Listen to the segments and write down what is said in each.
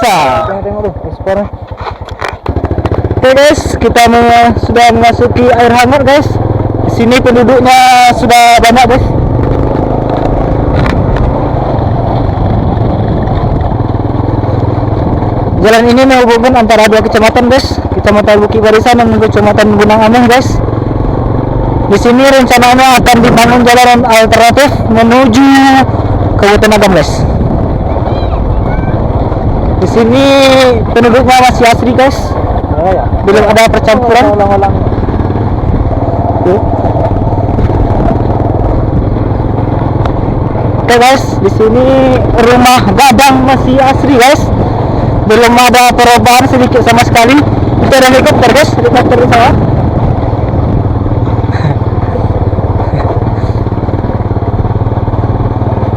Vespa. Oke guys, kita sudah memasuki air hangat guys. Di sini penduduknya sudah banyak guys. Jalan ini menghubungkan antara dua kecamatan guys, Kecamatan Bukit Barisan dan Kecamatan Gunung Ameh guys. Di sini rencananya akan dibangun jalan alternatif menuju Kabupaten Agam guys. Di sini penduduknya masih asli guys, belum ada percampuran. Oke guys, di sini rumah gadang masih asli guys, belum ada perubahan sedikit sama sekali. Itu ada helikopter guys, helikopter di sana.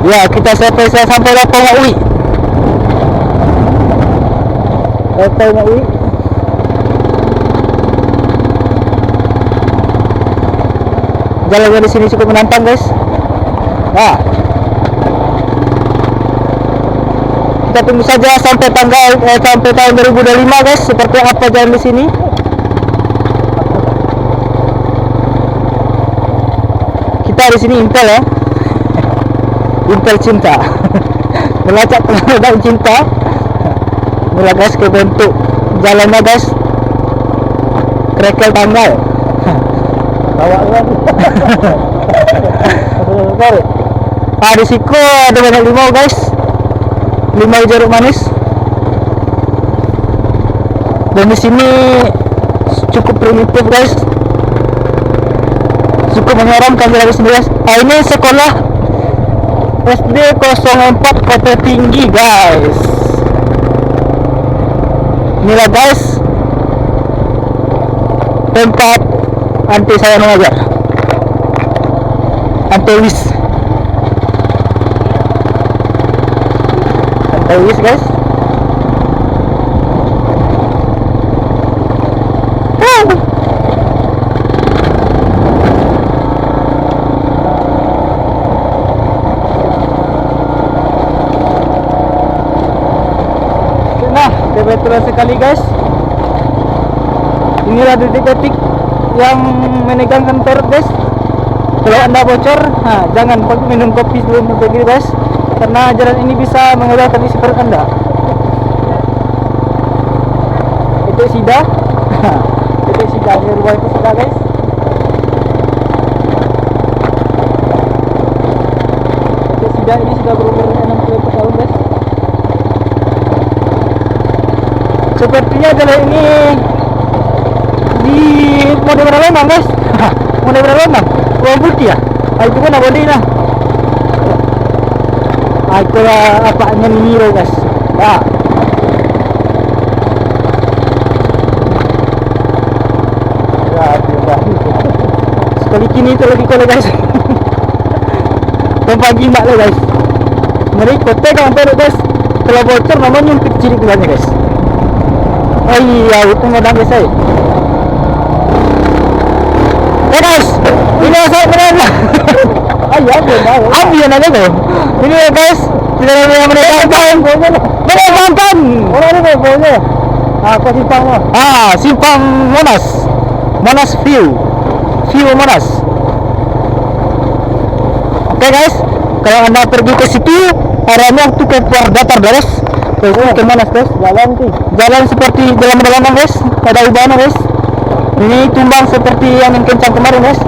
Ya, kita sampai Lapang UI. Lapang UI. Jalannya di sini cukup menantang guys. Nah, kita tunggu saja sampai tahun 2025 guys, seperti apa jalan di sini. Kita di sini Intel ya. Intel cinta. Melacak pengadaan cinta. Mula guys ke bentuk jalannya guys. Krekel tanggal. Bawa kan. Di siku ada banyak limau guys. Limau jeruk manis. Dan di sini cukup primitif guys. Cukup menyeramkan jalan di sini guys. Ini sekolah SD 04 Kota Tinggi guys. Inilah guys tempat anti saya mengajar, anti wis guys. Betul sekali guys. Inilah detik-detik yang menegangkan perut guys. Kalau anda bocor, jangan minum kopi sebelum pergi guys, karena jalan ini bisa mengeluarkan isi perut anda. Itu sida. Itu sida, ini rumah itu sida guys. Itu sida, ini sudah berumur 60 tahun guys. Sepertinya jalan ini di mode berapa guys? Mode berapa? Bawang putih ya? Itu kan boleh lah. Itu apa nyeniro guys? Ya. Sekali kini itu lagi kalau guys. Dan pagi mbak lo guys. Mereka kota kan sampai guys. Kalau bocor namanya nyumpit ciri keluarnya guys. Oh iya, itu modal guys. Guys, ini saya benar. Ayah, ambil aja tuh. Ini guys, tidak ada yang menegangkan. Menegangkan. Mana ni boleh? Apa simpangnya? Simpang Monas. Monas View Monas. Oke guys, kalau anda pergi ke situ, arahnya tuh ke Puar Datar guys. Ke Monas guys, jalan seperti jalan Belanda guys, ada ubahnya guys. Ini tumbang seperti yang kencang kemarin guys.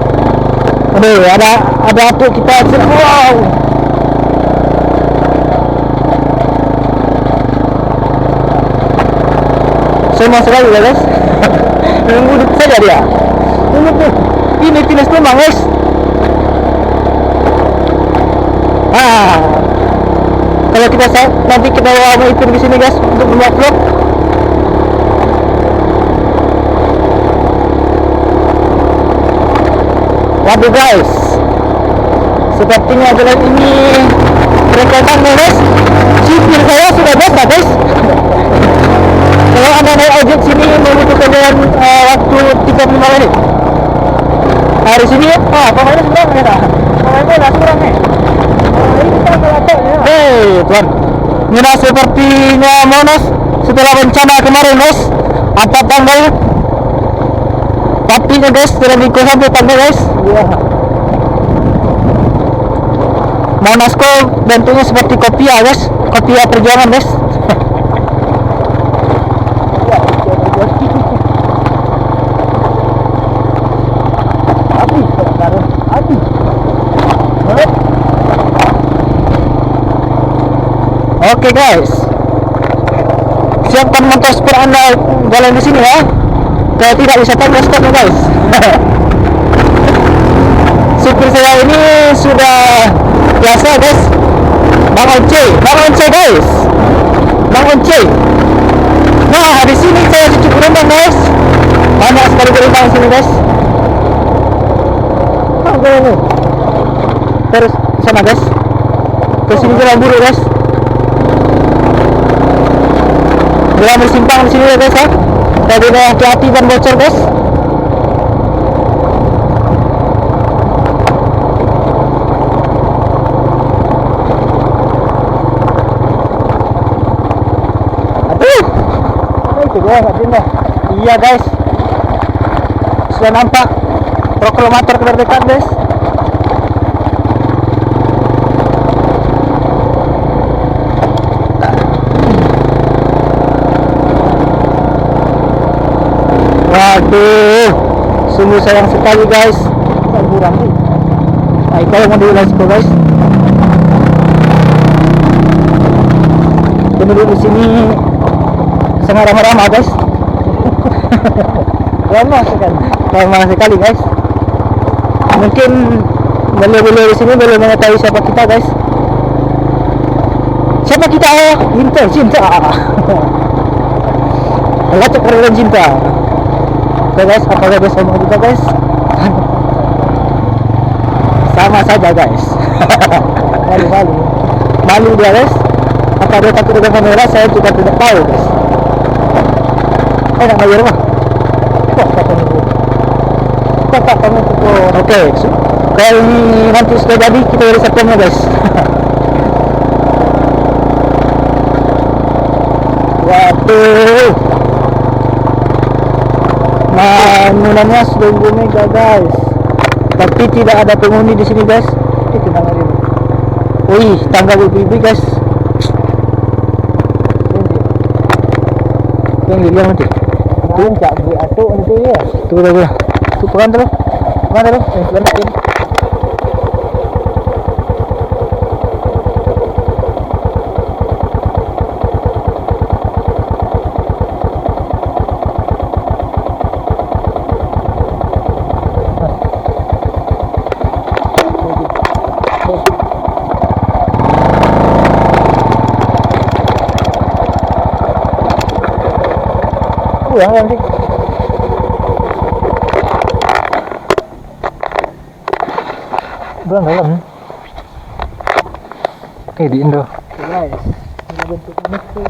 Aduh, ada atuk kita. Wow. Semua sekali ya guys. Menunggu saja dia. Ini finish tumbang guys. Kalau kita nanti kita mau ikut di sini guys untuk membuat vlog. Waduh guys, sepertinya jalan ini berentetan guys. Sipir saya sudah basah guys. Kalau anda naik ojek sini membutuhkan jalan waktu 35 menit. Hari sini pokoknya seberang ya dah. Pokoknya seberang nih. Hei tuan, ini sepertinya Monas setelah bencana kemarin guys, 4 tanggal. Tapi guys, tidak dikuasai tanggal guys. Iya. Monasco bentuknya seperti kopiah guys, kopiah perjuangan guys. Api, sekarang api. Oke guys, siapkan motor sport anda jalan di sini ya. Kalau tidak bisa tanggal stop ya guys. Supir saya ini sudah biasa guys. Bang Once guys. Bang Once. Nah di sini saya cuci gerendang guys. Banyak sekali gerendang di sini guys. Ini. Terus sana guys. Ke sini jalan buruk guys. Jangan bersimpang di sini ya guys ya. Tadi udah hati-hati ban bocor guys. Itu gua enggak pindah. Iya guys, sudah nampak proklamator kemerdekaan guys. Waduh, sungguh sayang sekali guys. Kurang nih. Nah, kalau mau diulas guys, penduduk di sini sangat ramah-ramah guys. Ramah sekali. Ramah sekali guys. Mungkin beliau-beliau di sini belum mengetahui siapa kita guys. Siapa kita? Cinta. Lacak keren cinta. Oke guys, apakah guys sama kita guys? Sama saja guys. Malu dia guys. Apa dia takut dengan kamera? Saya juga tidak tahu guys. Nak bayar mah? Kakak kamu pukul. Oke, kalau ini nanti sudah jadi kita beri septemnya guys. Waduh, bangunannya sudah mega guys, tapi tidak ada penghuni di sini guys. Itu tanggal ini. Wih, tangga ibu-ibu guys. Yang dilihat nanti. Puncak bu atuk nanti ya. Tunggu. Tu pegang dulu. Yang sebelah ini. Pulang nanti. Bulan dalam. Di Indo. Guys, ini bentuk manis tuh.